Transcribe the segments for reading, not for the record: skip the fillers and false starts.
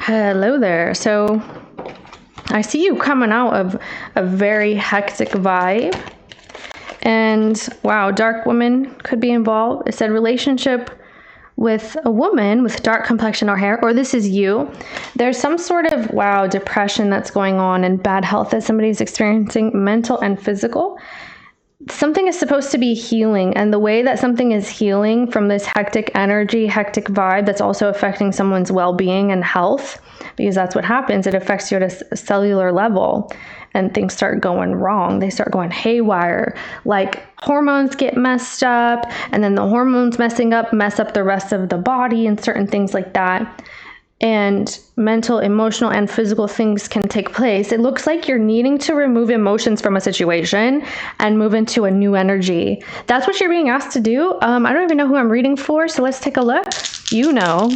Hello there. So I see you coming out of a very hectic vibe. And wow, dark woman could be involved. It said relationship with a woman with dark complexion or hair, or this is you. There's some sort of, depression that's going on and bad health that somebody's experiencing, mental and physical. Something is supposed to be healing, and the way that something is healing from this hectic energy, hectic vibe, that's also affecting someone's well-being and health, because that's what happens. It affects you at a cellular level, and things start going wrong. They start going haywire, like hormones get messed up, and then the hormones mess up the rest of the body and certain things like that. And mental, emotional, and physical things can take place. It looks like you're needing to remove emotions from a situation and move into a new energy. That's what you're being asked to do. I don't even know who I'm reading for, so let's take a look. You know.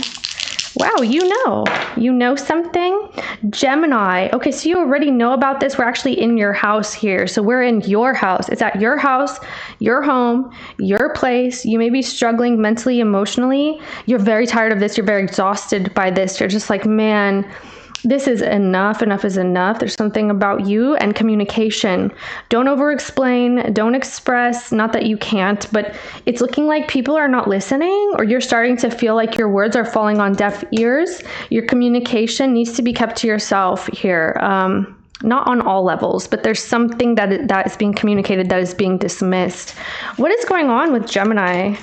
Wow, you know something? Gemini. Okay, so you already know about this. We're actually in your house here. So we're in your house. It's at your house, your home, your place. You may be struggling mentally, emotionally. You're very tired of this. You're very exhausted by this. You're just like, man, this is enough. Enough is enough. There's something about you and communication. Don't over-explain. Don't express. Not that you can't, but it's looking like people are not listening, or you're starting to feel like your words are falling on deaf ears. Your communication needs to be kept to yourself here. Not on all levels, but there's something that is being communicated that is being dismissed. What is going on with Gemini?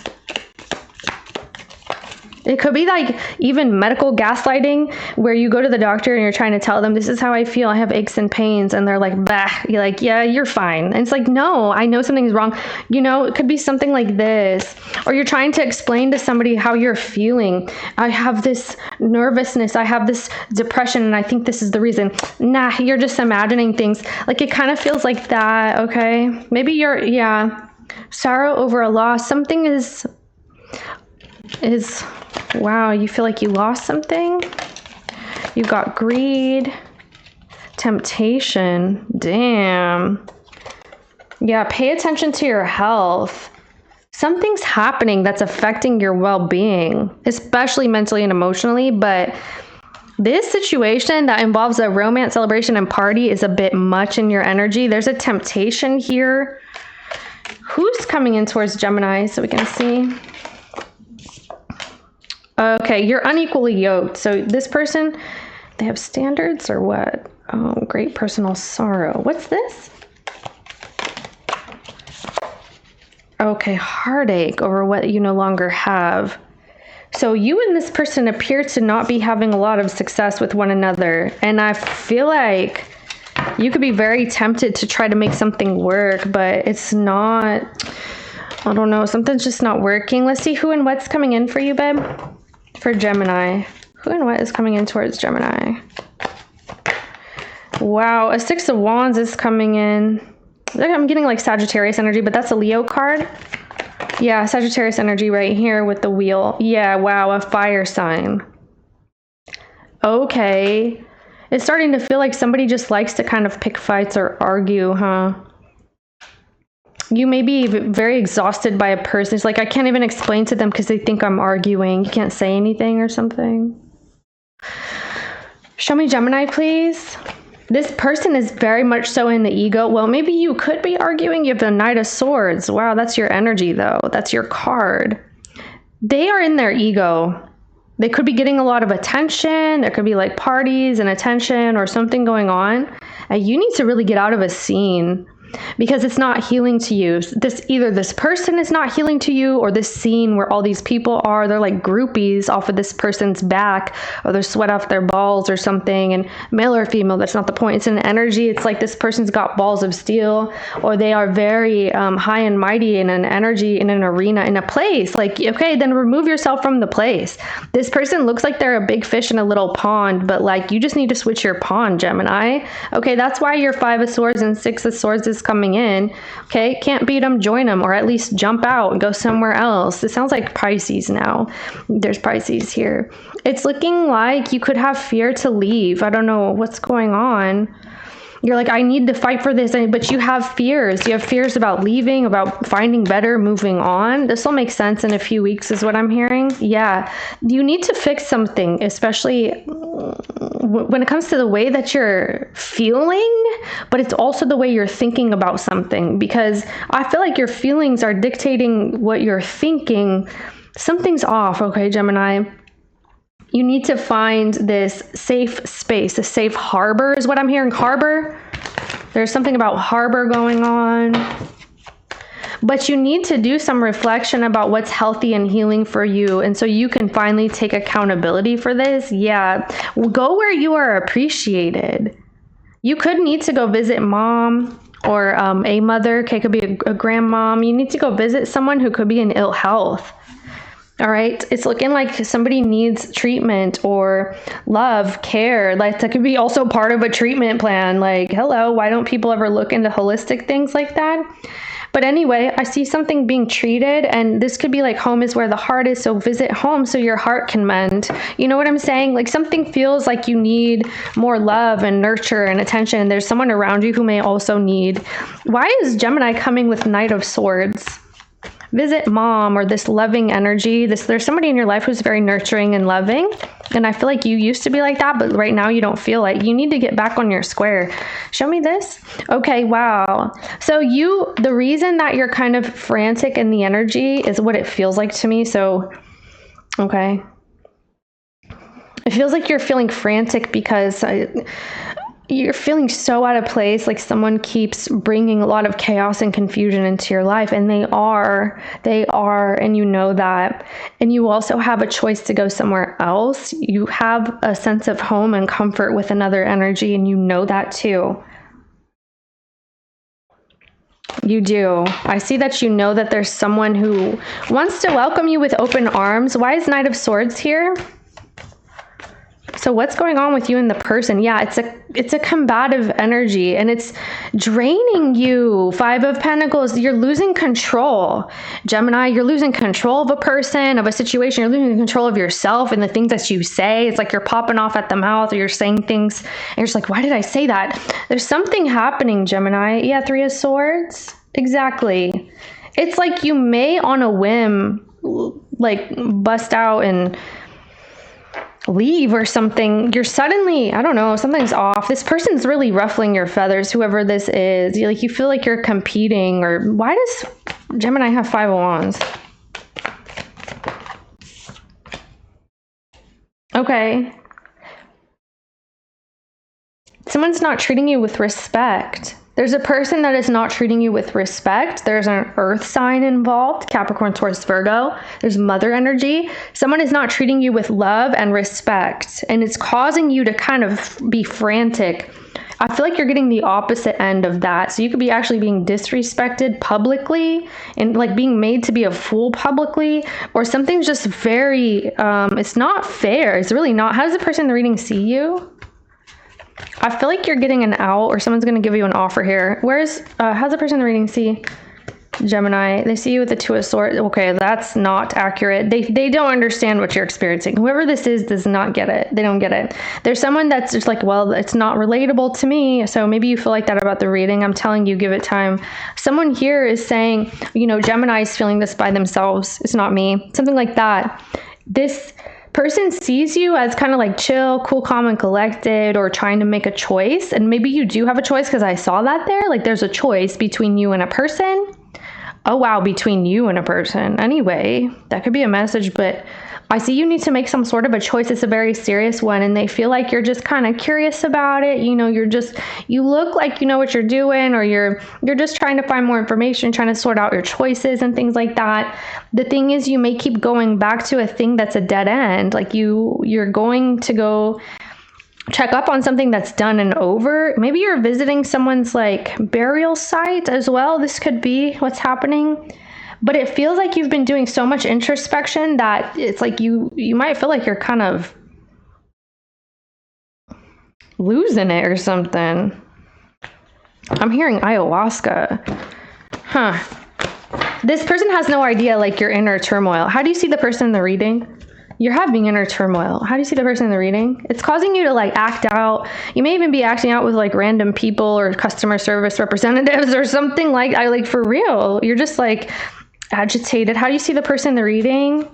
It could be like even medical gaslighting, where you go to the doctor and you're trying to tell them, this is how I feel, I have aches and pains, and they're like, bah, you're like, yeah, you're fine. And it's like, no, I know something's wrong. You know, it could be something like this. Or you're trying to explain to somebody how you're feeling. I have this nervousness, I have this depression, and I think this is the reason. Nah, you're just imagining things. Like, it kind of feels like that, okay? Maybe sorrow over a loss. Something is wow, you feel like you lost something? You got greed, temptation, damn. Yeah, pay attention to your health. Something's happening that's affecting your well-being, especially mentally and emotionally, but this situation that involves a romance, celebration, and party is a bit much in your energy. There's a temptation here. Who's coming in towards Gemini so we can see? Okay, you're unequally yoked. So this person, they have standards or what? Oh, great personal sorrow. What's this? Okay, heartache over what you no longer have. So you and this person appear to not be having a lot of success with one another. And I feel like you could be very tempted to try to make something work, but it's not, I don't know, something's just not working. Let's see who and what's coming in for you, babe. For Gemini. Who and what is coming in towards Gemini? Wow, a Six of Wands is coming in. I'm getting like Sagittarius energy, but that's a Leo card. Yeah, Sagittarius energy right here with the wheel. Yeah, wow, a fire sign. Okay. It's starting to feel like somebody just likes to kind of pick fights or argue, huh? You may be very exhausted by a person. It's like, I can't even explain to them because they think I'm arguing. You can't say anything or something. Show me Gemini, please. This person is very much so in the ego. Well, maybe you could be arguing. You have the Knight of Swords. Wow, that's your energy, though. That's your card. They are in their ego. They could be getting a lot of attention. There could be like parties and attention or something going on. And you need to really get out of a scene, because it's not healing to you. Either this person is not healing to you, or this scene where all these people are, they're like groupies off of this person's back, or they're sweat off their balls or something. And male or female, that's not the point. It's an energy. It's like this person's got balls of steel, or they are very high and mighty in an energy, in an arena, in a place. Like, okay, then remove yourself from the place. This person looks like they're a big fish in a little pond, but like, you just need to switch your pond, Gemini. Okay, that's why your Five of Swords and Six of Swords is coming in. Okay, can't beat them, join them, or at least jump out and go somewhere else. It sounds like Pisces now. There's Pisces here. It's looking like you could have fear to leave. I don't know what's going on. You're like, I need to fight for this, but you have fears. You have fears about leaving, about finding better, moving on. This will make sense in a few weeks is what I'm hearing. Yeah, you need to fix something, especially when it comes to the way that you're feeling, but it's also the way you're thinking about something, because I feel like your feelings are dictating what you're thinking. Something's off, okay, Gemini? You need to find this safe space, a safe harbor is what I'm hearing. Harbor. There's something about harbor going on. But you need to do some reflection about what's healthy and healing for you. And so you can finally take accountability for this. Yeah. Go where you are appreciated. You could need to go visit mom or a mother. Okay, could be a grandmom. You need to go visit someone who could be in ill health. All right. It's looking like somebody needs treatment or love, care. Like that could be also part of a treatment plan. Like, hello, why don't people ever look into holistic things like that? But anyway, I see something being treated, and this could be like home is where the heart is. So visit home so your heart can mend. You know what I'm saying? Like something feels like you need more love and nurture and attention. There's someone around you who may also need. Why is Gemini coming with Knight of Swords? Visit mom, or this loving energy. There's somebody in your life who's very nurturing and loving. And I feel like you used to be like that, but right now you don't feel like. You need to get back on your square. Show me this. Okay, wow. So the reason that you're kind of frantic in the energy is what it feels like to me. So, okay. It feels like you're feeling frantic because you're feeling so out of place, like someone keeps bringing a lot of chaos and confusion into your life, and they are, and you know that. And you also have a choice to go somewhere else. You have a sense of home and comfort with another energy, and you know that too. You do. I see that you know that there's someone who wants to welcome you with open arms. Why is Knight of Swords here? So what's going on with you and the person? Yeah, it's a combative energy, and it's draining you. 5 of Pentacles, you're losing control. Gemini, you're losing control of a person, of a situation. You're losing control of yourself and the things that you say. It's like you're popping off at the mouth, or you're saying things and you're just like, why did I say that? There's something happening, Gemini. Yeah, 3 of Swords. Exactly. It's like you may on a whim like bust out and leave or something. You're suddenly, I don't know, something's off. This person's really ruffling your feathers, whoever this is. You feel like you're competing. Or why does Gemini have 5 of Wands? Okay. Someone's not treating you with respect. There's a person that is not treating you with respect. There's an earth sign involved, Capricorn, Taurus, Virgo. There's mother energy. Someone is not treating you with love and respect, and it's causing you to kind of be frantic. I feel like you're getting the opposite end of that. So you could be actually being disrespected publicly and like being made to be a fool publicly, or something's just very, it's not fair. It's really not. How does the person in the reading see you? I feel like you're getting an out, or someone's going to give you an offer here. How's the person in the reading see Gemini? They see you with the 2 of Swords. Okay, that's not accurate. They don't understand what you're experiencing. Whoever this is does not get it. They don't get it. There's someone that's just like, well, it's not relatable to me. So maybe you feel like that about the reading. I'm telling you, give it time. Someone here is saying, Gemini is feeling this by themselves. It's not me. Something like that. This person sees you as kind of like chill, cool, calm, and collected, or trying to make a choice. And maybe you do have a choice, because I saw that there. Like there's a choice between you and a person. Oh, wow, between you and a person. Anyway, that could be a message, but I see you need to make some sort of a choice. It's a very serious one, and they feel like you're just kind of curious about it. You look like you know what you're doing, or you're just trying to find more information, trying to sort out your choices and things like that. The thing is, you may keep going back to a thing that's a dead end. Like you're going to go check up on something that's done and over. Maybe you're visiting someone's like burial site as well. This could be what's happening. But it feels like you've been doing so much introspection that it's like you might feel like you're kind of losing it or something. I'm hearing ayahuasca. Huh. This person has no idea like your inner turmoil. How do you see the person in the reading? You're having inner turmoil. How do you see the person in the reading? It's causing you to like act out. You may even be acting out with like random people or customer service representatives or something like for real. You're just like agitated. How do you see the person in the reading?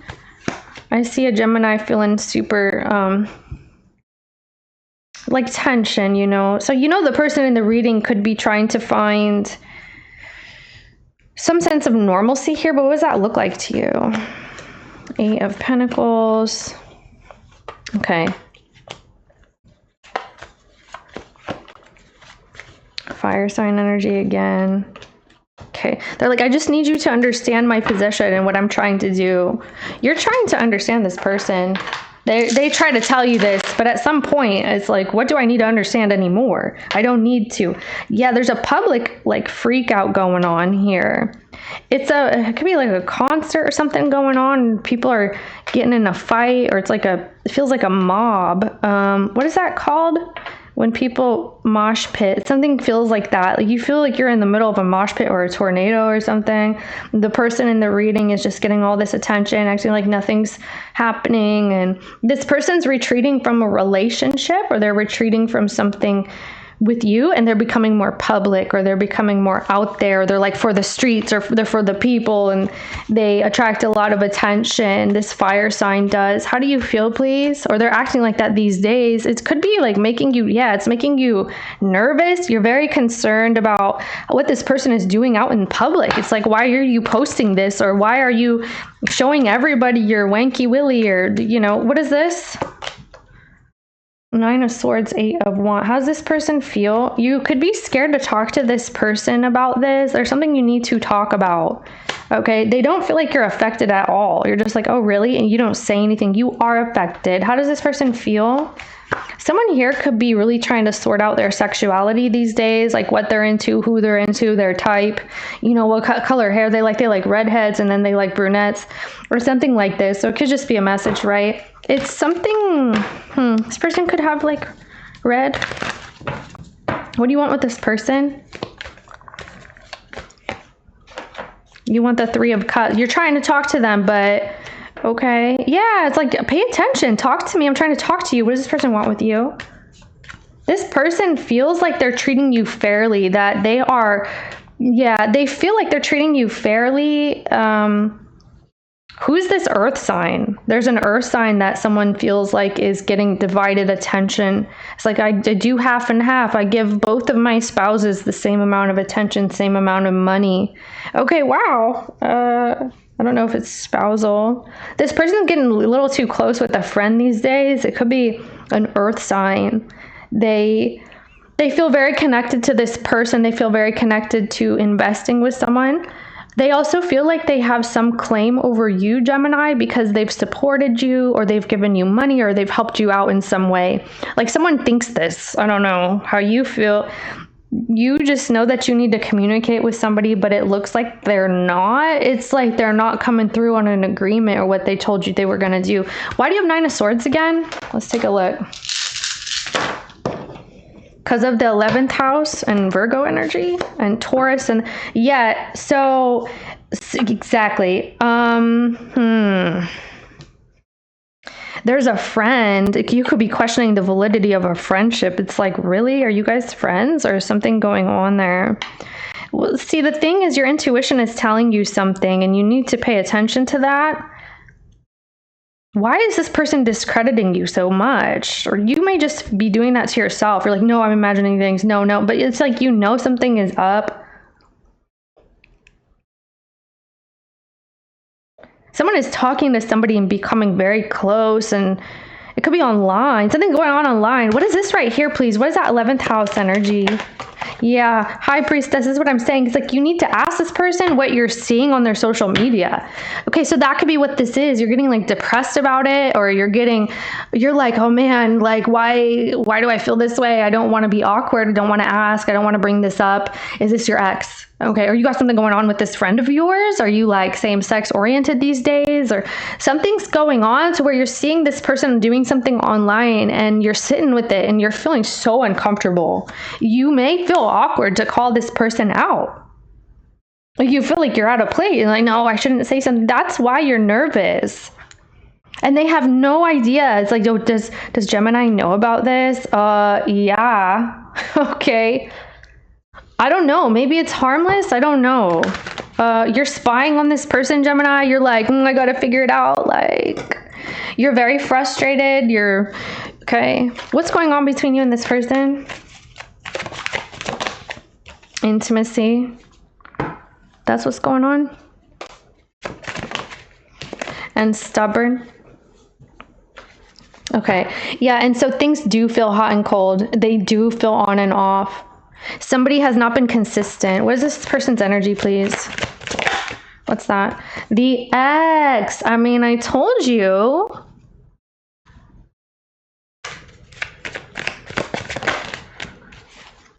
I see a Gemini feeling super like tension, you know. So, you know, the person in the reading could be trying to find some sense of normalcy here, but what does that look like to you? Eight of Pentacles. Okay. Fire sign energy again. Okay. They're like, I just need you to understand my position and what I'm trying to do. You're trying to understand this person. They try to tell you this, but at some point it's like, what do I need to understand anymore? I don't need to. Yeah, there's a public like freak out going on here. It could be like a concert or something going on. People are getting in a fight, or it feels like a mob. What is that called? When people mosh pit, something feels like that. Like you feel like you're in the middle of a mosh pit or a tornado or something. The person in the reading is just getting all this attention, acting like nothing's happening. And this person's retreating from a relationship, or they're retreating from something with you, and they're becoming more public, or they're becoming more out there. They're like for the streets, or they're for the people, and they attract a lot of attention. This fire sign does. How do you feel, please? Or they're acting like that these days. It could be like it's making you nervous. You're very concerned about what this person is doing out in public. It's like, why are you posting this? Or why are you showing everybody your wanky willy? Or, you know, what is this? Nine of Swords, Eight of Wands. How does this person feel? You could be scared to talk to this person about this. There's something you need to talk about. Okay, they don't feel like you're affected at all. You're just like, oh, really? And you don't say anything. You are affected. How does this person feel? Someone here could be really trying to sort out their sexuality these days, like what they're into, who they're into, their type, you know, what color hair they like. They like redheads, and then they like brunettes, or something like this. So it could just be a message, right? It's something, this person could have like red. What do you want with this person? You want the Three of Cups. You're trying to talk to them, but okay. Yeah, it's like, pay attention. Talk to me. I'm trying to talk to you. What does this person want with you? This person feels like they're treating you fairly, that they feel like they're treating you fairly. Who's this earth sign? There's an earth sign that someone feels like is getting divided attention. It's like, I do half and half. I give both of my spouses the same amount of attention, same amount of money. Okay, wow. I don't know if it's spousal. This person's getting a little too close with a friend these days. It could be an earth sign. They feel very connected to this person. They feel very connected to investing with someone. They also feel like they have some claim over you, Gemini, because they've supported you, or they've given you money, or they've helped you out in some way. Like someone thinks this. I don't know how you feel. You just know that you need to communicate with somebody, but it looks like they're not. It's like they're not coming through on an agreement or what they told you they were going to do. Why do you have Nine of Swords again? Let's take a look. Because of the 11th house and Virgo energy and Taurus, and yeah, so exactly. There's a friend. You could be questioning the validity of a friendship. It's like, really? Are you guys friends, or something going on there? Well, see, the thing is, your intuition is telling you something, and you need to pay attention to that. Why is this person discrediting you so much? Or you may just be doing that to yourself. You're like, no, I'm imagining things. No. But it's like, you know, something is up. Someone is talking to somebody and becoming very close, and it could be online. Something going on online. What is this right here, please? What is that 11th house energy? Yeah, High Priestess, this is what I'm saying. It's like, you need to ask this person what you're seeing on their social media. Okay, so that could be what this is. You're getting like depressed about it, or you're like, oh man, like why do I feel this way? I don't want to be awkward. I don't want to ask. I don't want to bring this up. Is this your ex? Okay, or you got something going on with this friend of yours? Are you like same-sex oriented these days? Or something's going on to where you're seeing this person doing something online, and you're sitting with it and you're feeling so uncomfortable. You may feel awkward to call this person out. Like you feel like you're out of place. You're like, no, I shouldn't say something. That's why you're nervous. And they have no idea. It's like, does Gemini know about this? Yeah. Okay. I don't know. Maybe it's harmless. I don't know. You're spying on this person, Gemini. You're like, I got to figure it out. Like, you're very frustrated. You're Okay, what's going on between you and this person? Intimacy. That's what's going on. And stubborn. Okay, yeah, and so things do feel hot and cold. They do feel on and off. Somebody has not been consistent. What is this person's energy, please? What's that? The ex. I mean, I told you.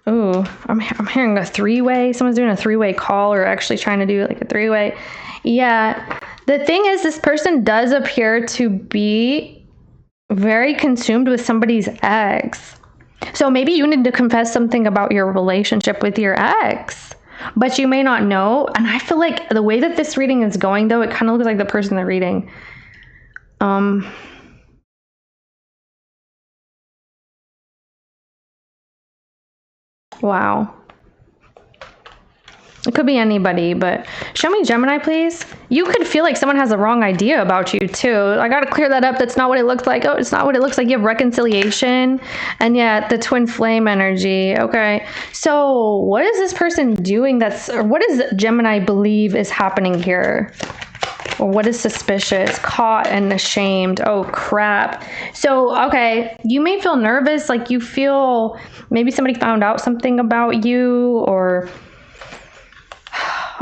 Ooh, I'm hearing a three-way. Someone's doing a three-way call, or actually trying to do like a three-way. Yeah, the thing is, this person does appear to be very consumed with somebody's ex. So maybe you need to confess something about your relationship with your ex, but you may not know. And I feel like the way that this reading is going, though, it kind of looks like the person they're reading. Wow. It could be anybody, but show me Gemini, please. You could feel like someone has a wrong idea about you, too. I got to clear that up. That's not what it looks like. Oh, it's not what it looks like. You have reconciliation. And yet the twin flame energy. Okay. So what is this person doing or what does Gemini believe is happening here? Or what is suspicious? Caught and ashamed. Oh, crap. So, okay, you may feel nervous, like you feel maybe somebody found out something about you, or,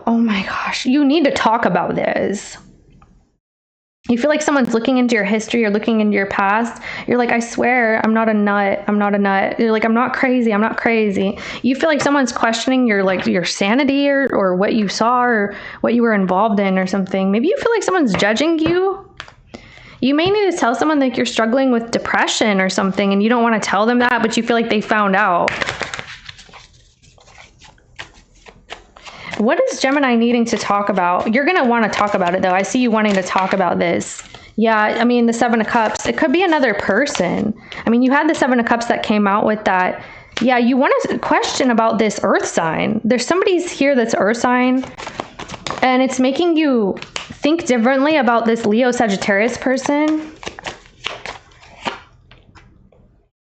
oh my gosh, you need to talk about this. You feel like someone's looking into your history or looking into your past. You're like, I swear, I'm not a nut. I'm not a nut. You're like, I'm not crazy. I'm not crazy. You feel like someone's questioning your sanity or what you saw or what you were involved in or something. Maybe you feel like someone's judging you. You may need to tell someone like you're struggling with depression or something, and you don't want to tell them that, but you feel like they found out. What is Gemini needing to talk about? You're going to want to talk about it, though. I see you wanting to talk about this. Yeah, I mean, the Seven of Cups. It could be another person. I mean, you had the Seven of Cups that came out with that. Yeah, you want to question about this Earth sign. There's somebody's here that's Earth sign, and it's making you think differently about this Leo Sagittarius person.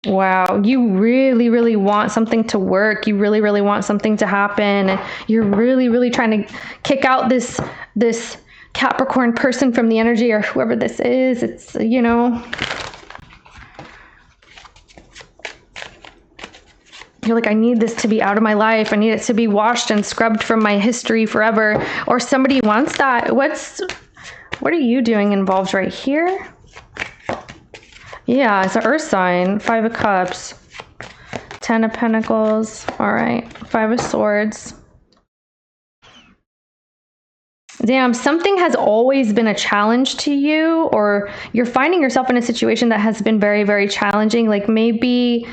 Wow, you really, really want something to work. You really, really want something to happen. And you're really, really trying to kick out this Capricorn person from the energy, or whoever this is. It's, you know, you're like, I need this to be out of my life. I need it to be washed and scrubbed from my history forever. Or somebody wants that. What are you doing involved right here? Yeah, it's an Earth sign. Five of Cups. Ten of Pentacles. All right. Five of Swords. Damn, something has always been a challenge to you, or you're finding yourself in a situation that has been very, very challenging. Like maybe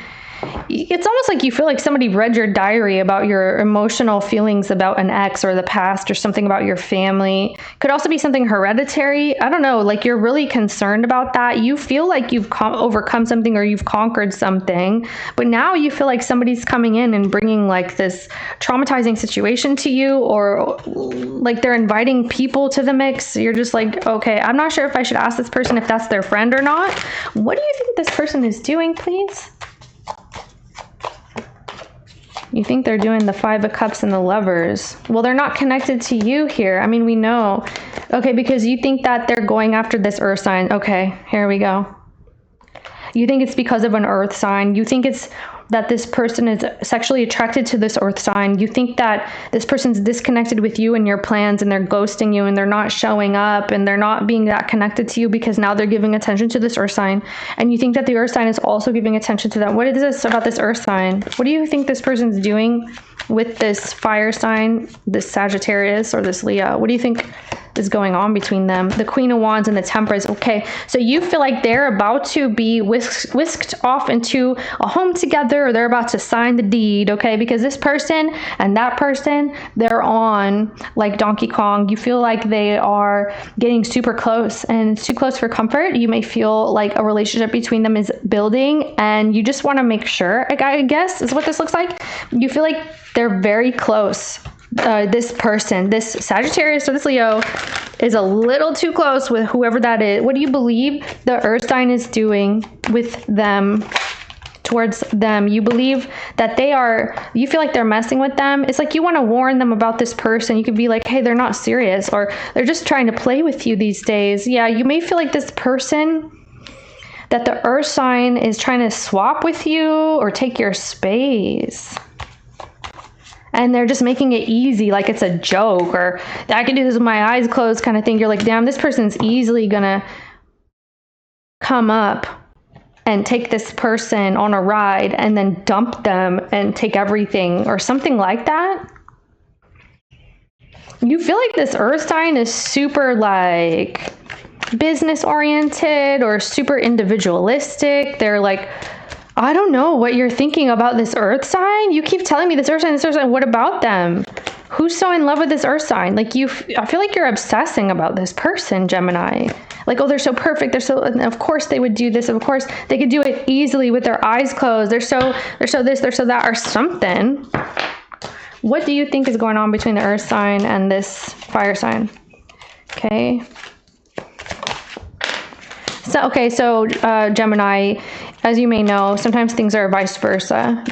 it's almost like you feel like somebody read your diary about your emotional feelings about an ex or the past, or something about your family. Could also be something hereditary. I don't know, like you're really concerned about that. You feel like you've overcome something, or you've conquered something, but now you feel like somebody's coming in and bringing like this traumatizing situation to you, or like they're inviting people to the mix. You're just like, okay, I'm not sure if I should ask this person if that's their friend or not. What do you think this person is doing, please? You think they're doing the Five of Cups and the Lovers. Well, they're not connected to you here. I mean, we know. Okay, because you think that they're going after this Earth sign. Okay, here we go. You think it's because of an Earth sign. You think it's that this person is sexually attracted to this Earth sign. You think that this person's disconnected with you and your plans, and they're ghosting you, and they're not showing up, and they're not being that connected to you because now they're giving attention to this Earth sign. And you think that the Earth sign is also giving attention to them. What is this about this Earth sign? What do you think this person's doing with this fire sign, this Sagittarius or this Leo? What do you think is going on between them? The Queen of Wands and the Temperance. Okay, so you feel like they're about to be whisked off into a home together, or they're about to sign the deed, okay? Because this person and that person, they're on like Donkey Kong. You feel like they are getting super close, and it's too close for comfort. You may feel like a relationship between them is building, and you just want to make sure, I guess is what this looks like. You feel like they're very close. this person, this Sagittarius or this Leo, is a little too close with whoever that is. What do you believe the Earth sign is doing with them, towards them? You believe that you feel like they're messing with them. It's like you want to warn them about this person. You could be like, hey, they're not serious, or they're just trying to play with you these days. Yeah, you may feel like this person, that the Earth sign is trying to swap with you or take your space. And they're just making it easy, like it's a joke, or I can do this with my eyes closed kind of thing. You're like, damn, this person's easily gonna come up and take this person on a ride and then dump them and take everything or something like that. You feel like this Earth sign is super like business oriented or super individualistic. They're like, I don't know what you're thinking about this Earth sign. You keep telling me this Earth sign. What about them? Who's so in love with this Earth sign? Like I feel like you're obsessing about this person, Gemini. Like, oh, they're so perfect. Of course they would do this. Of course they could do it easily with their eyes closed. They're so this, they're so that, or something. What do you think is going on between the Earth sign and this fire sign? Okay. So Gemini, as you may know, sometimes things are vice versa.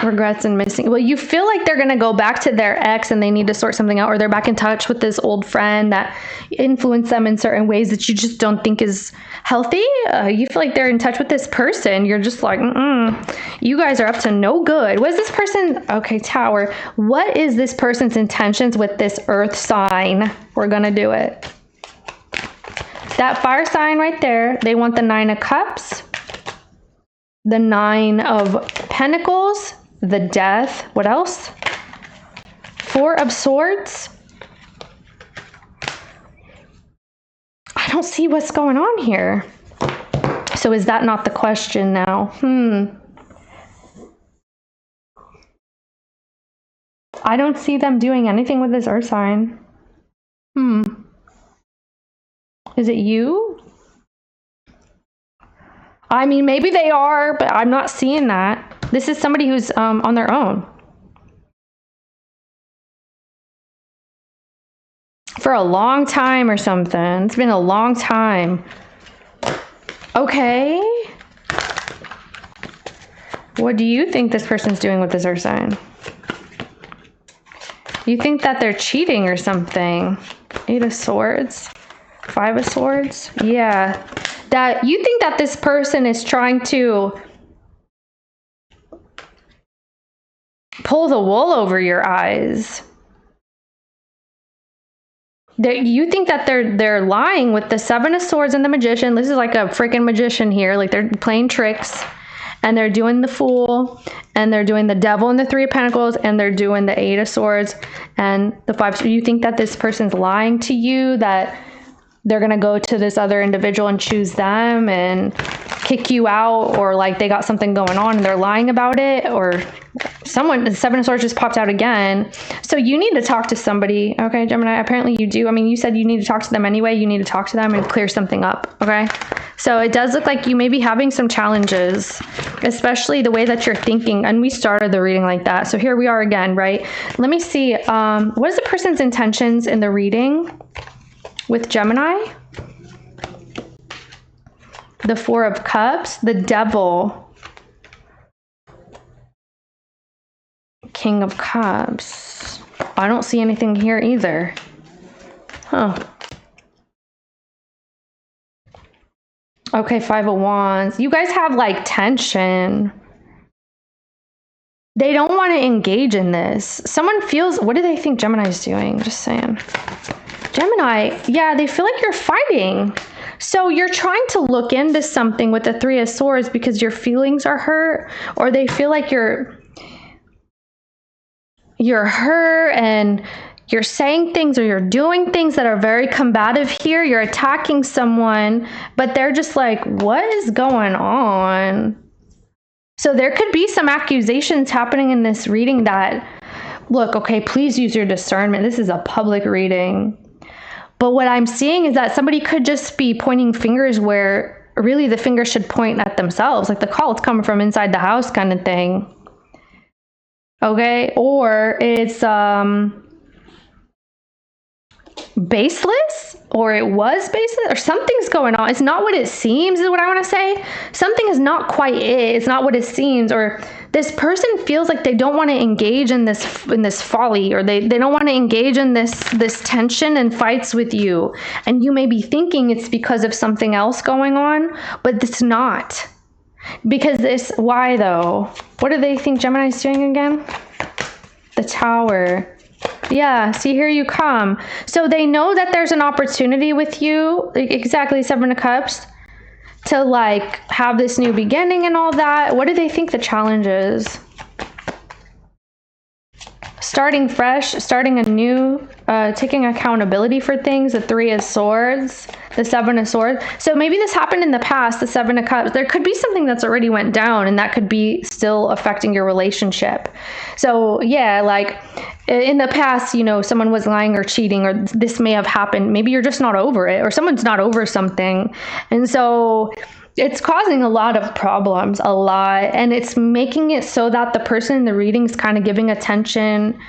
Regrets and missing. Well, you feel like they're going to go back to their ex and they need to sort something out, or they're back in touch with this old friend that influenced them in certain ways that you just don't think is healthy. You feel like they're in touch with this person. You're just like, you guys are up to no good. What is this person? Okay, Tower. What is this person's intentions with this Earth sign? We're going to do it. That fire sign right there, they want the 9 of Cups, the 9 of Pentacles, the Death. What else? 4 of Swords. I don't see what's going on here. So is that not the question now? I don't see them doing anything with this Earth sign. Is it you? I mean, maybe they are, but I'm not seeing that. This is somebody who's on their own. For a long time or something. It's been a long time. Okay. What do you think this person's doing with this Earth sign? You think that they're cheating or something? 8 of Swords. 5 of Swords. Yeah. That you think that this person is trying to pull the wool over your eyes. You think that they're lying with the 7 of Swords and the Magician. This is like a freaking magician here. Like they're playing tricks, and they're doing the Fool, and they're doing the Devil and the 3 of Pentacles, and they're doing the 8 of Swords and the 5. So you think that this person's lying to you, that they're going to go to this other individual and choose them and kick you out, or like they got something going on and they're lying about it, or the 7 of Swords just popped out again. So you need to talk to somebody. Okay, Gemini, apparently you do. I mean, you said you need to talk to them anyway. You need to talk to them and clear something up. Okay. So it does look like you may be having some challenges, especially the way that you're thinking. And we started the reading like that. So here we are again, right? Let me see. What is the person's intentions in the reading with Gemini? The 4 of Cups, the Devil, King of Cups. I don't see anything here either. Huh. Okay, 5 of Wands. You guys have like tension. They don't want to engage in this. Someone feels, what do they think Gemini's doing? Just saying. Gemini, yeah, they feel like you're fighting. So you're trying to look into something with the 3 of Swords because your feelings are hurt, or they feel like you're hurt and you're saying things or you're doing things that are very combative here. You're attacking someone, but they're just like, what is going on? So there could be some accusations happening in this reading that, look, okay, please use your discernment. This is a public reading. But what I'm seeing is that somebody could just be pointing fingers where really the finger should point at themselves, like the call is coming from inside the house kind of thing. Okay, or it's baseless, or it was baseless, or something's going on. It's not what it seems, is what I want to say. Something is not quite it. It's not what it seems, or this person feels like they don't want to engage in this folly, or they don't want to engage in this tension and fights with you. And you may be thinking it's because of something else going on, but it's not. Because this, why though? What do they think Gemini's doing again? The Tower. Yeah, see, here you come. So they know that there's an opportunity with you, exactly, Seven of Cups, to like have this new beginning and all that. What do they think the challenge is? Starting fresh, starting anew, taking accountability for things, the Three of Swords, the Seven of Swords. So maybe this happened in the past, the Seven of Cups. There could be something that's already went down, and that could be still affecting your relationship. So yeah, like in the past, you know, someone was lying or cheating, or this may have happened. Maybe you're just not over it, or someone's not over something. And so it's causing a lot of problems, a lot. And it's making it so that the person in the reading is kind of giving attention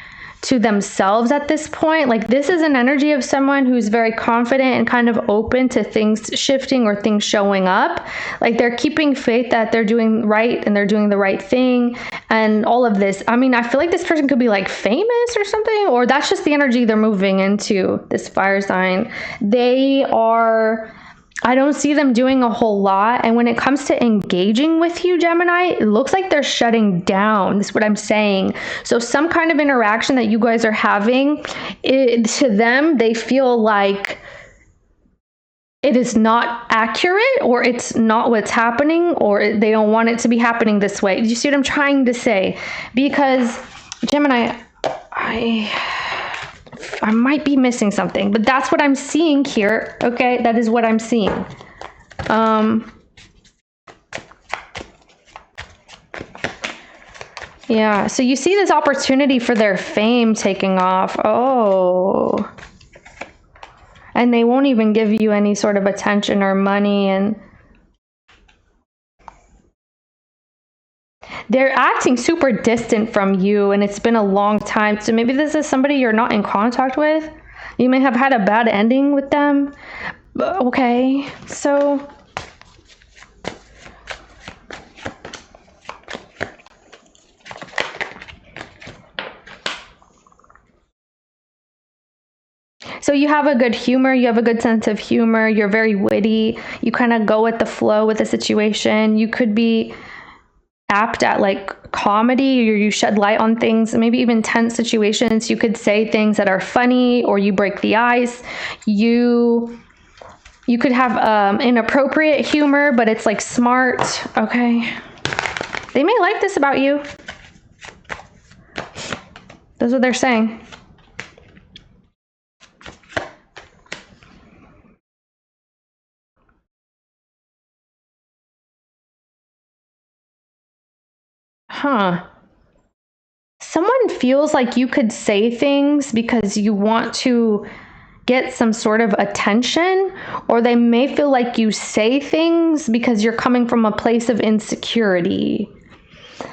to themselves at this point. Like, this is an energy of someone who's very confident and kind of open to things shifting or things showing up. Like, they're keeping faith that they're doing right and they're doing the right thing and all of this. I mean, I feel like this person could be like famous or something, or that's just the energy they're moving into, this fire sign. They are, I don't see them doing a whole lot. And when it comes to engaging with you, Gemini, it looks like they're shutting down. That's what I'm saying. So some kind of interaction that you guys are having, to them, they feel like it is not accurate, or it's not what's happening, or they don't want it to be happening this way. Do you see what I'm trying to say? Because Gemini, I might be missing something, but that's what I'm seeing here. Okay, that is what I'm seeing. Yeah, so you see this opportunity for their fame taking off. Oh. And they won't even give you any sort of attention or money, and they're acting super distant from you, and it's been a long time. So maybe this is somebody you're not in contact with. You may have had a bad ending with them. Okay, so you have a good humor, you have a good sense of humor, you're very witty, you kind of go with the flow with the situation. You could be apt at like comedy, or you shed light on things, maybe even tense situations. You could say things that are funny, or you break the ice. You could have inappropriate humor, but it's like smart. Okay, they may like this about you. That's what they're saying. Huh. Someone feels like you could say things because you want to get some sort of attention, or they may feel like you say things because you're coming from a place of insecurity.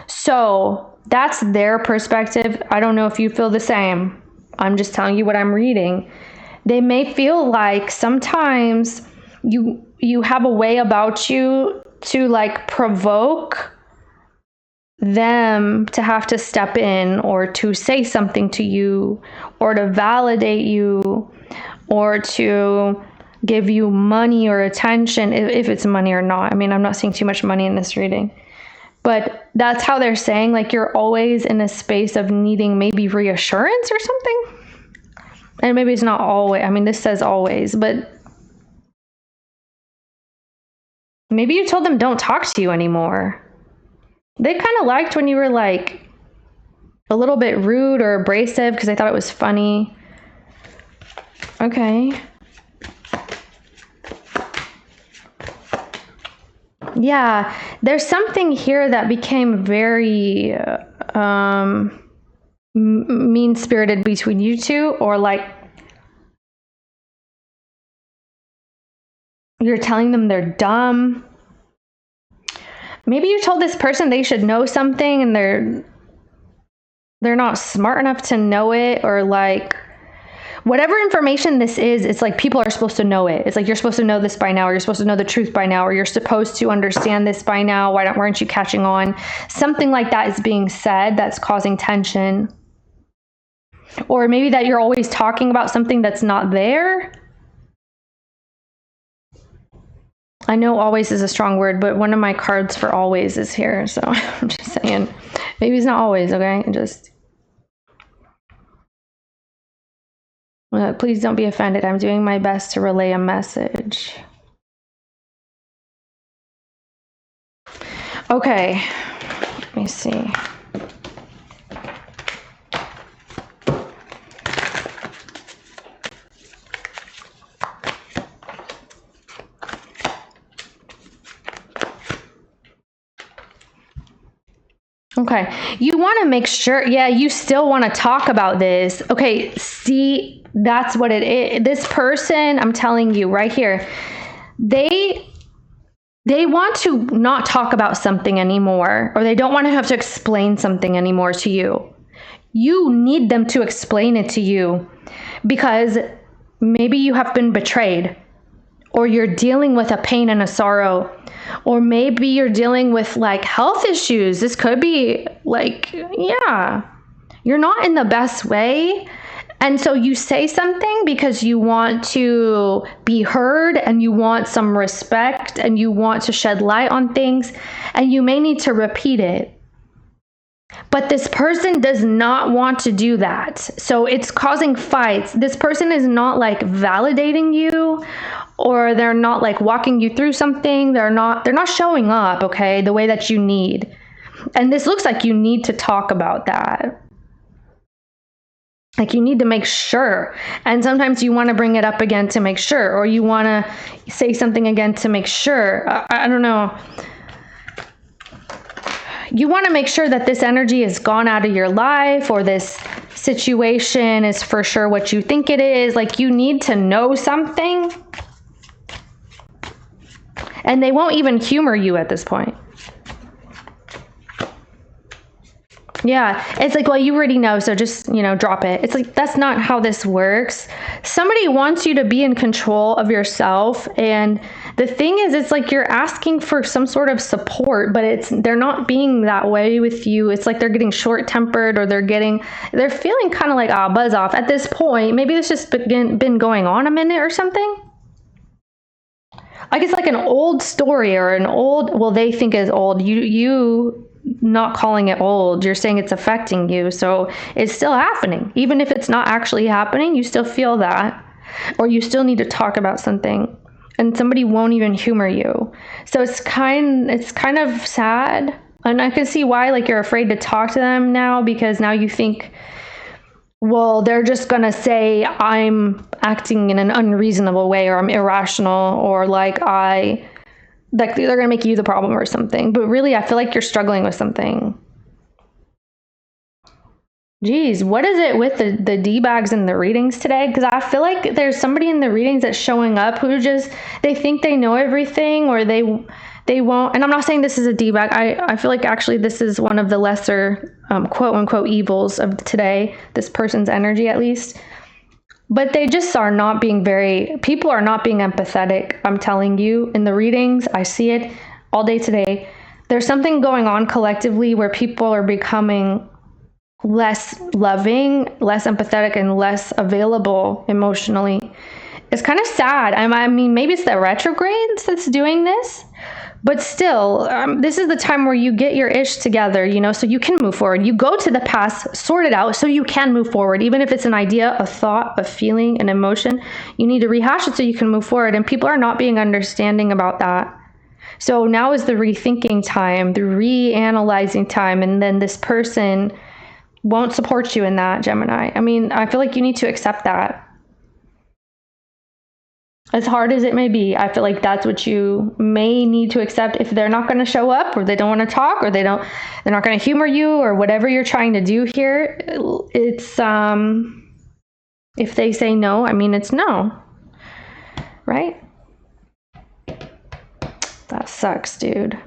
So that's their perspective. I don't know if you feel the same. I'm just telling you what I'm reading. They may feel like sometimes you have a way about you to like provoke them to have to step in, or to say something to you, or to validate you, or to give you money or attention, if it's money or not. I mean, I'm not seeing too much money in this reading, but that's how they're saying, like, you're always in a space of needing maybe reassurance or something. And maybe it's not always, I mean, this says always, but maybe you told them don't talk to you anymore. They kind of liked when you were like a little bit rude or abrasive because they thought it was funny. Okay. Yeah, there's something here that became very mean-spirited between you two, or like you're telling them they're dumb. Maybe you told this person they should know something, and they're not smart enough to know it, or like whatever information this is, it's like people are supposed to know it. It's like you're supposed to know this by now, or you're supposed to know the truth by now, or you're supposed to understand this by now. Why aren't you catching on? Something like that is being said that's causing tension. Or maybe that you're always talking about something that's not there. I know always is a strong word, but one of my cards for always is here. So I'm just saying, maybe it's not always, okay? Just please don't be offended. I'm doing my best to relay a message. Okay, let me see. Okay, you want to make sure, yeah, you still want to talk about this. Okay, see, that's what it is. This person, I'm telling you right here, they want to not talk about something anymore, or they don't want to have to explain something anymore to you. You need them to explain it to you because maybe you have been betrayed, or you're dealing with a pain and a sorrow, or maybe you're dealing with like health issues. This could be like, yeah, you're not in the best way. And so you say something because you want to be heard, and you want some respect, and you want to shed light on things, and you may need to repeat it. But this person does not want to do that. So it's causing fights. This person is not like validating you, or they're not like walking you through something. They're not showing up, okay, the way that you need. And this looks like you need to talk about that. Like you need to make sure. And sometimes you want to bring it up again to make sure, or you want to say something again to make sure. I don't know. You want to make sure that this energy is gone out of your life, or this situation is for sure what you think it is. Like you need to know something. And they won't even humor you at this point. Yeah, it's like, well, you already know, so just, drop it. It's like, that's not how this works. Somebody wants you to be in control of yourself. And the thing is, it's like you're asking for some sort of support, but they're not being that way with you. It's like they're getting short-tempered, or they're feeling kind of like, buzz off at this point. Maybe it's just been going on a minute or something. Like it's like an old story, or they think is old. You not calling it old, you're saying it's affecting you, so it's still happening. Even if it's not actually happening, you still feel that, or you still need to talk about something, and somebody won't even humor you. So it's kind of sad, and I can see why like you're afraid to talk to them now, because now you think, well, they're just gonna say I'm acting in an unreasonable way, or I'm irrational, or like they're going to make you the problem or something. But really, I feel like you're struggling with something. Geez, what is it with the D-bags in the readings today? Because I feel like there's somebody in the readings that's showing up who they think they know everything, or they won't. And I'm not saying this is a D-bag. I feel like actually this is one of the lesser quote unquote evils of today, this person's energy at least. But they just are not being people are not being empathetic. I'm telling you, in the readings, I see it all day today. There's something going on collectively where people are becoming less loving, less empathetic, and less available emotionally. It's kind of sad. I mean, maybe it's the retrogrades that's doing this. But still, this is the time where you get your ish together, so you can move forward. You go to the past, sort it out so you can move forward. Even if it's an idea, a thought, a feeling, an emotion, you need to rehash it so you can move forward. And people are not being understanding about that. So now is the rethinking time, the reanalyzing time. And then this person won't support you in that, Gemini. I mean, I feel like you need to accept that. As hard as it may be, I feel like that's what you may need to accept. If they're not going to show up, or they don't want to talk, or they're not going to humor you, or whatever you're trying to do here, it's if they say no, I mean, it's no, right? That sucks, dude.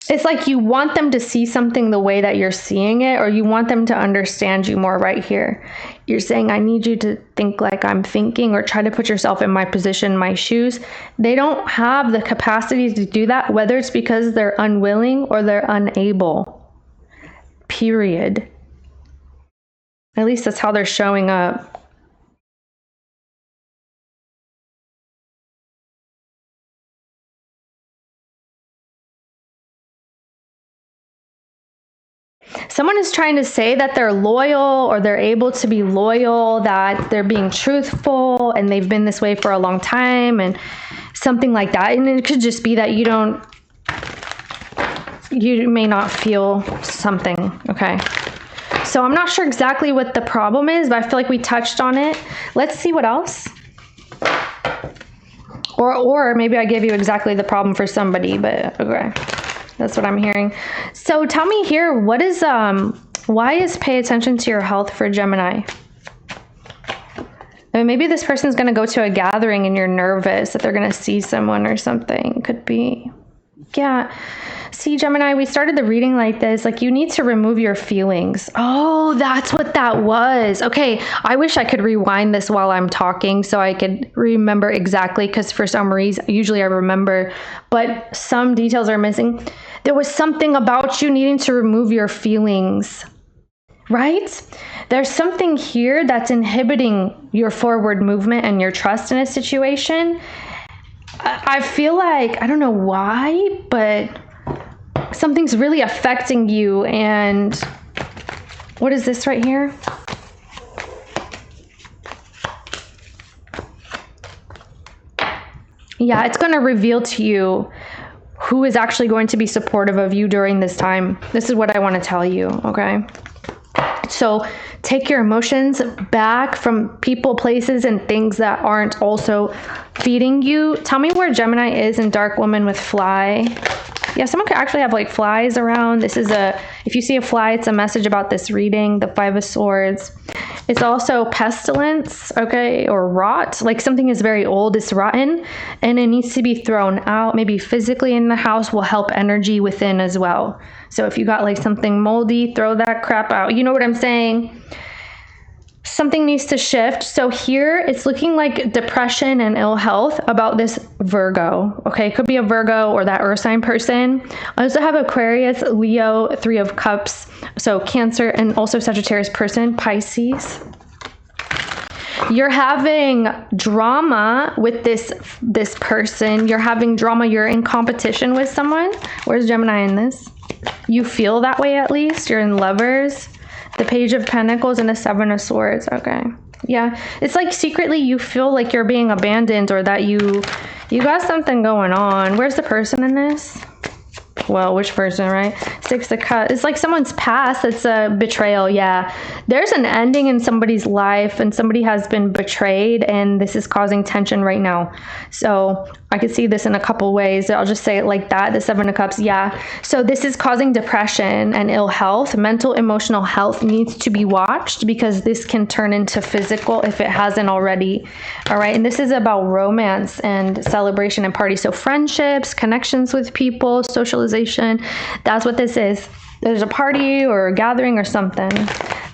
It's like you want them to see something the way that you're seeing it, or you want them to understand you more right here. You're saying, I need you to think like I'm thinking, or try to put yourself in my position, my shoes. They don't have the capacity to do that, whether it's because they're unwilling or they're unable. Period. At least that's how they're showing up. Someone is trying to say that they're loyal, or they're able to be loyal, that they're being truthful, and they've been this way for a long time, and something like that. And it could just be that you may not feel something, okay? So I'm not sure exactly what the problem is, but I feel like we touched on it. Let's see what else. Or maybe I gave you exactly the problem for somebody, but okay. That's what I'm hearing. So tell me here, why is pay attention to your health for Gemini? I mean, maybe this person's going to go to a gathering and you're nervous that they're going to see someone or something. Could be. Yeah. See, Gemini, we started the reading like this. Like, you need to remove your feelings. Oh, that's what that was. Okay. I wish I could rewind this while I'm talking so I could remember exactly, because for some reason, usually I remember, but some details are missing. There was something about you needing to remove your feelings, right? There's something here that's inhibiting your forward movement and your trust in a situation. I feel like, I don't know why, but something's really affecting you. And what is this right here? Yeah, it's going to reveal to you who is actually going to be supportive of you during this time. This is what I want to tell you, okay? So take your emotions back from people, places, and things that aren't also feeding you. Tell me where Gemini is in Dark Woman with fly. Yeah, someone could actually have like flies around. If you see a fly, it's a message about this reading, the Five of Swords. It's also pestilence, okay, or rot. Like something is very old, it's rotten, and it needs to be thrown out. Maybe physically in the house will help energy within as well. So if you got like something moldy, throw that crap out. You know what I'm saying? Something needs to shift. So here it's looking like depression and ill health about this Virgo. Okay, it could be a Virgo or that earth sign person. I also have Aquarius, Leo, Three of Cups, so Cancer, and also Sagittarius person, Pisces. You're having drama with this person. You're having drama. You're in competition with someone. Where's Gemini in this? You feel that way, at least. You're in Lovers, the Page of Pentacles, and the Seven of Swords. Okay. Yeah. It's like secretly you feel like you're being abandoned, or that you got something going on. Where's the person in this? Well, which person, right? Six of Cups. It's like someone's past. It's a betrayal. Yeah. There's an ending in somebody's life, and somebody has been betrayed, and this is causing tension right now. So I could see this in a couple ways. I'll just say it like that. The Seven of Cups. Yeah. So this is causing depression and ill health. Mental, emotional health needs to be watched, because this can turn into physical if it hasn't already. All right. And this is about romance and celebration and party. So friendships, connections with people, socialization. That's what this is. There's a party or a gathering or something.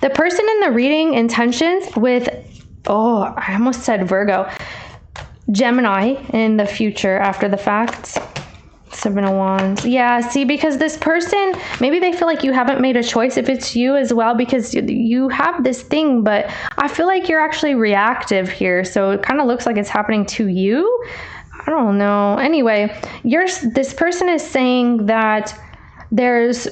The person in the reading intentions with, I almost said Virgo, Gemini in the future after the fact. Seven of Wands. Yeah, see, because this person, maybe they feel like you haven't made a choice if it's you as well, because you have this thing, but I feel like you're actually reactive here. So it kind of looks like it's happening to you. I don't know. Anyway, this person is saying that there's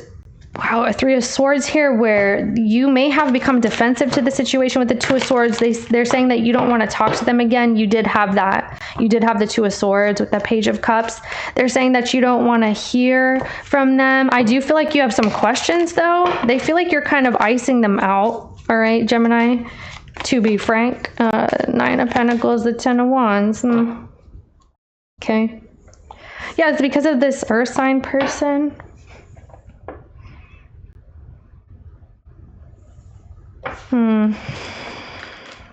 a Three of Swords here, where you may have become defensive to the situation with the Two of Swords. They're saying that you don't want to talk to them again. You did have that. You did have the Two of Swords with the Page of Cups. They're saying that you don't want to hear from them. I do feel like you have some questions, though. They feel like you're kind of icing them out. All right, Gemini, to be frank. Nine of Pentacles, the Ten of Wands. Okay. Yeah, it's because of this earth sign person.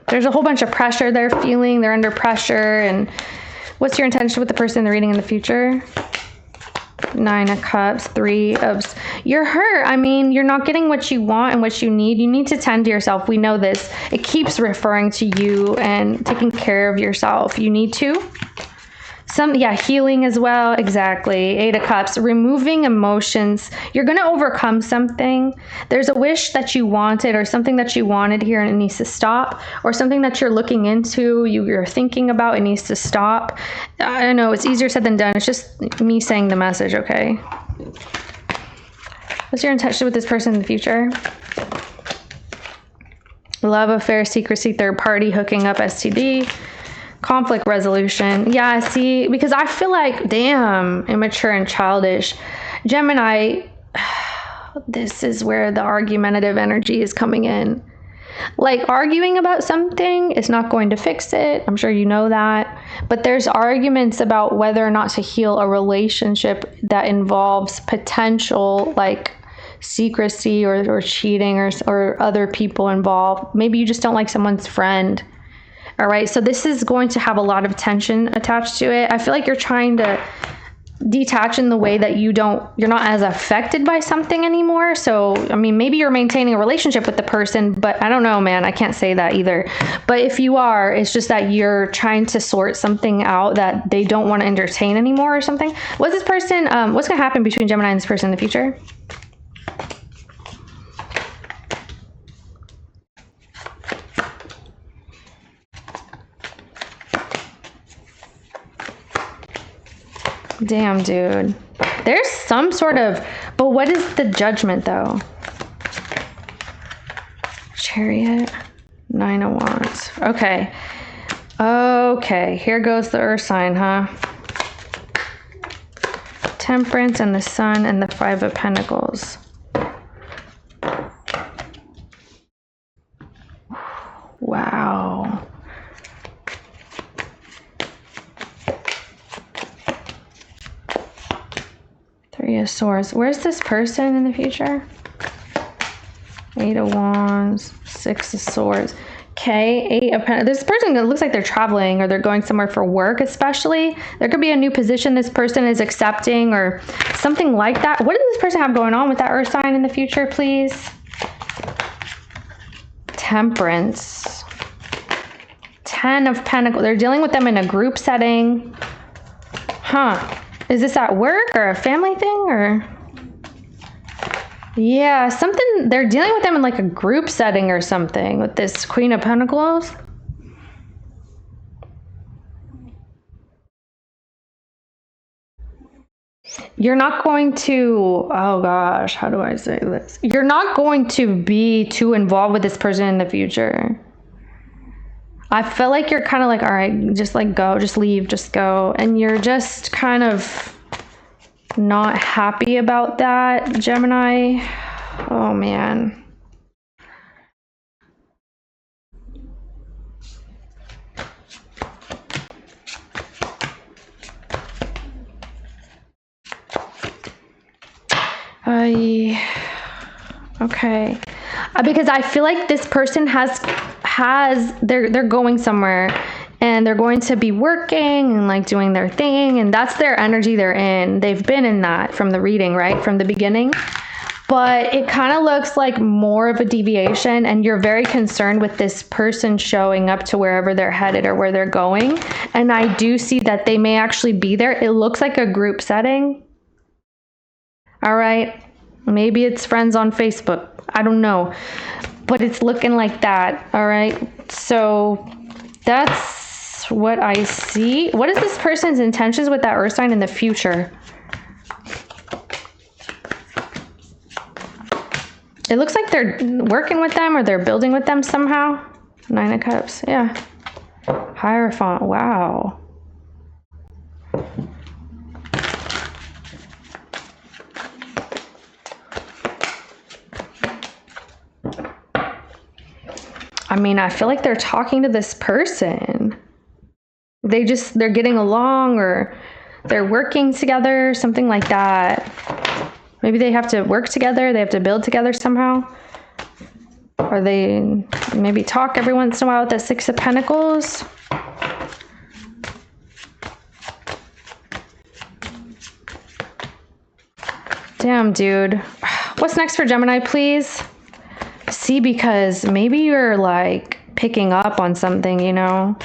There's a whole bunch of pressure they're feeling. They're under pressure. And what's your intention with the person they're reading in the future? Nine of Cups, you're hurt. I mean, you're not getting what you want and what you need. You need to tend to yourself. We know this. It keeps referring to you and taking care of yourself. You need to. Healing as well. Exactly. Eight of Cups, removing emotions. You're going to overcome something. There's a wish that you wanted or something that you wanted here and it needs to stop, or something that you're looking into, you're thinking about, it needs to stop. I know it's easier said than done. It's just me saying the message, okay? What's your intention with this person in the future? Love affair, secrecy, third party, hooking up, STD. Conflict resolution. Yeah, see, because I feel like, damn, immature and childish. Gemini, this is where the argumentative energy is coming in. Like, arguing about something is not going to fix it. I'm sure you know that. But there's arguments about whether or not to heal a relationship that involves potential, like, secrecy or cheating or other people involved. Maybe you just don't like someone's friend. All right, so this is going to have a lot of tension attached to it. I feel like you're trying to detach in the way that you're not as affected by something anymore. So, I mean, maybe you're maintaining a relationship with the person, but I don't know, man. I can't say that either. But if you are, it's just that you're trying to sort something out that they don't want to entertain anymore or something. What's this person, what's going to happen between Gemini and this person in the future? Damn, dude. There's some sort of, but what is the judgment though? Chariot, Nine of Wands. Okay. Okay, here goes the earth sign, huh? Temperance and the Sun and the Five of Pentacles. Wow. Three of Swords. Where's this person in the future? Eight of Wands, Six of Swords. Okay, Eight of Pentacles. This person looks like they're traveling or they're going somewhere for work, especially. There could be a new position this person is accepting or something like that. What does this person have going on with that earth sign in the future, please? Temperance. Ten of Pentacles. They're dealing with them in a group setting. Huh. Is this at work or a family thing or? Yeah, something, they're dealing with them in like a group setting or something with this Queen of Pentacles. You're not going to, oh gosh, how do I say this? You're not going to be too involved with this person in the future. I feel like you're kind of like, all right, just like go, just leave, just go. And you're just kind of not happy about that, Gemini. Oh, man. Okay. Because I feel like this person they're going somewhere and they're going to be working and like doing their thing, and that's their energy they're in. They've been in that from the reading, right? From the beginning. But it kind of looks like more of a deviation, and you're very concerned with this person showing up to wherever they're headed or where they're going. And I do see that they may actually be there. It looks like a group setting. All right. Maybe it's friends on Facebook. I don't know. But it's looking like that. All right. So that's what I see. What is this person's intentions with that earth sign in the future? It looks like they're working with them or they're building with them somehow. Nine of Cups. Yeah. Hierophant. Wow. I mean, I feel like they're talking to this person. They're getting along or they're working together, something like that. Maybe they have to work together. They have to build together somehow. Or they maybe talk every once in a while with the Six of Pentacles. Damn, dude. What's next for Gemini, please? See, because maybe you're like picking up on something, you know?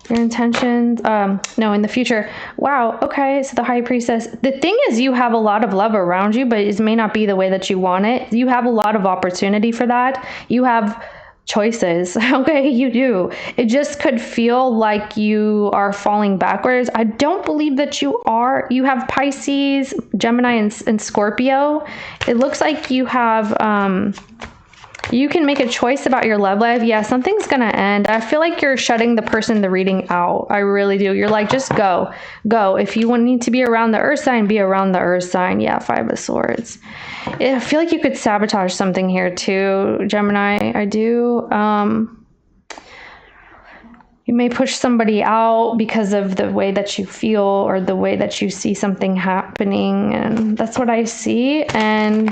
Your intentions, no, in the future. Wow, okay, so the High Priestess. The thing is, you have a lot of love around you, but it may not be the way that you want it. You have a lot of opportunity for that. You have choices. Okay, you do. It just could feel like you are falling backwards. I don't believe that you are. You have Pisces, Gemini, and Scorpio. It looks like you have, you can make a choice about your love life. Yeah, something's gonna end. I feel like you're shutting the person in the reading out. I really do. You're like, just go. If you need to be around the earth sign, be around the earth sign. Yeah, Five of Swords. I feel like you could sabotage something here too, Gemini. I do. You may push somebody out because of the way that you feel or the way that you see something happening. And that's what I see. And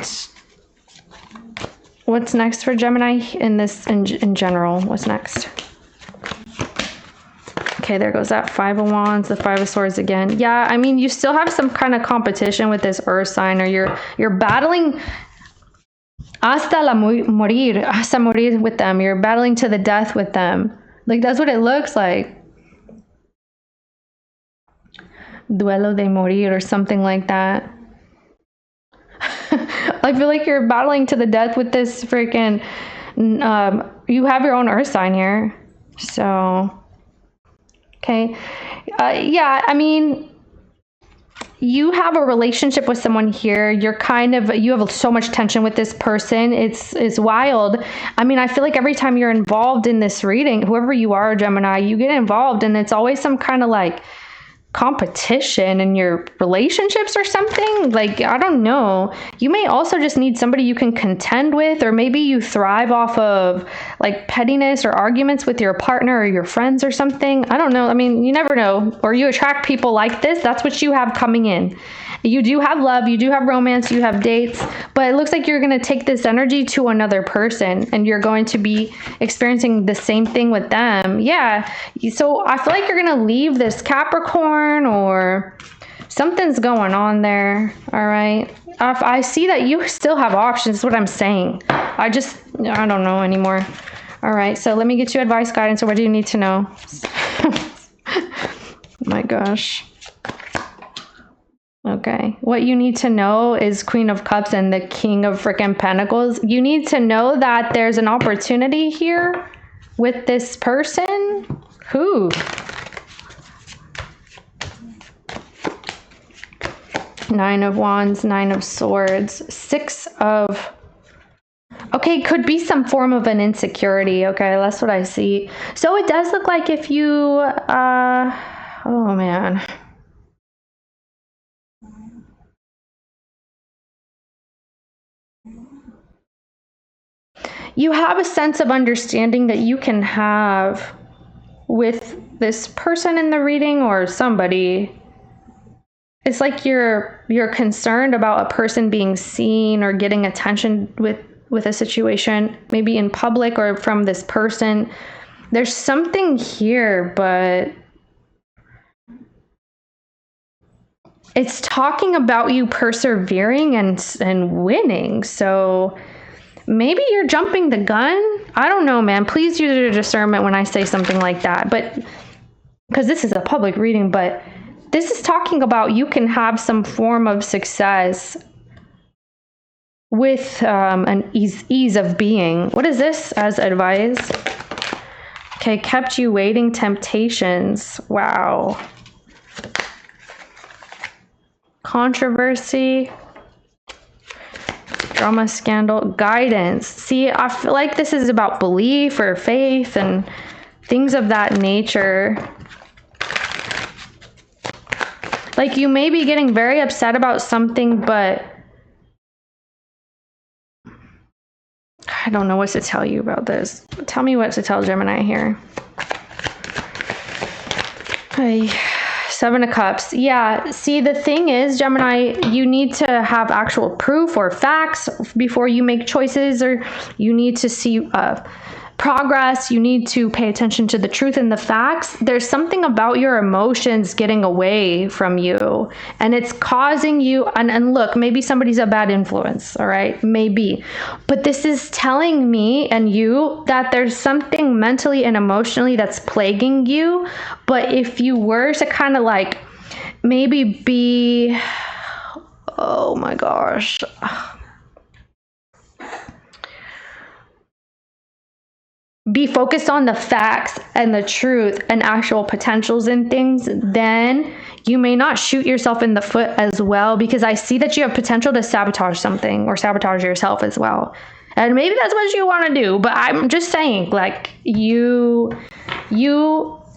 what's next for Gemini in this, in general? What's next? Okay, there goes that Five of Wands, the Five of Swords again. Yeah, I mean, you still have some kind of competition with this earth sign, or you're battling hasta morir with them. You're battling to the death with them. Like, that's what it looks like. Duelo de morir or something like that. I feel like you're battling to the death with this freaking, you have your own earth sign here. So, okay. Yeah, I mean, you have a relationship with someone here. You're kind of, you have so much tension with this person. It's wild. I mean, I feel like every time you're involved in this reading, whoever you are, Gemini, you get involved and it's always some kind of like competition in your relationships or something. Like, I don't know. You may also just need somebody you can contend with, or maybe you thrive off of like pettiness or arguments with your partner or your friends or something. I don't know. I mean, you never know. Or you attract people like this. That's what you have coming in. You do have love, you do have romance, you have dates, but it looks like you're going to take this energy to another person and you're going to be experiencing the same thing with them. Yeah. So I feel like you're going to leave this Capricorn, or something's going on there. All right. I see that you still have options, is what I'm saying. I don't know anymore. All right. So let me get you advice, guidance, or what do you need to know? Oh my gosh. Okay, what you need to know is Queen of Cups and the King of freaking Pentacles. You need to know that there's an opportunity here with this person. Who? Nine of Wands, Nine of Swords, Six of... Okay, could be some form of an insecurity. Okay, that's what I see. So it does look like if you... oh, man. You have a sense of understanding that you can have with this person in the reading or somebody. It's like you're concerned about a person being seen or getting attention with a situation, maybe in public or from this person. There's something here, but it's talking about you persevering and winning. So maybe you're jumping the gun. I don't know, man. Please use your discernment when I say something like that. But because this is a public reading, but this is talking about you can have some form of success with an ease of being. What is this as advice? Okay, kept you waiting, temptations. Wow. Controversy. Drama, scandal, guidance. See, I feel like this is about belief or faith and things of that nature. Like, you may be getting very upset about something, but I don't know what to tell you about this. Tell me what to tell Gemini here. Hey. Seven of Cups. Yeah, see, the thing is, Gemini, you need to have actual proof or facts before you make choices, or you need to see progress. You need to pay attention to the truth and the facts. There's something about your emotions getting away from you, and it's causing you, and look, maybe somebody's a bad influence, all right? Maybe. But this is telling me and you that there's something mentally and emotionally that's plaguing you. But if you were to kind of like maybe be, oh my gosh, be focused on the facts and the truth and actual potentials in things, then you may not shoot yourself in the foot as well, because I see that you have potential to sabotage something or sabotage yourself as well. And maybe that's what you want to do, but I'm just saying, like, you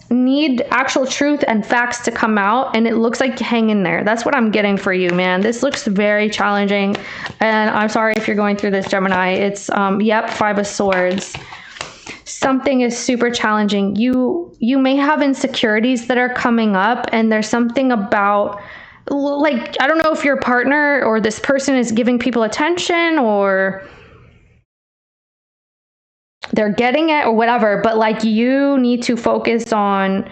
need actual truth and facts to come out, and it looks like you hang in there. That's what I'm getting for you, man. This looks very challenging, and I'm sorry if you're going through this, Gemini. It's yep, 5 of Swords. Something is super challenging. You may have insecurities that are coming up, and there's something about, like, I don't know if your partner or this person is giving people attention or they're getting it or whatever, but like, you need to focus on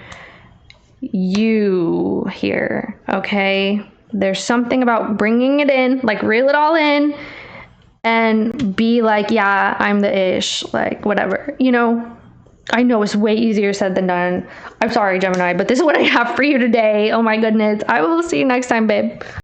you here, okay? There's something about bringing it in, like reel it all in and be like, yeah, I'm the ish, like whatever, you know. I know it's way easier said than done. I'm sorry, Gemini, but this is what I have for you today. Oh my goodness. I will see you next time, babe.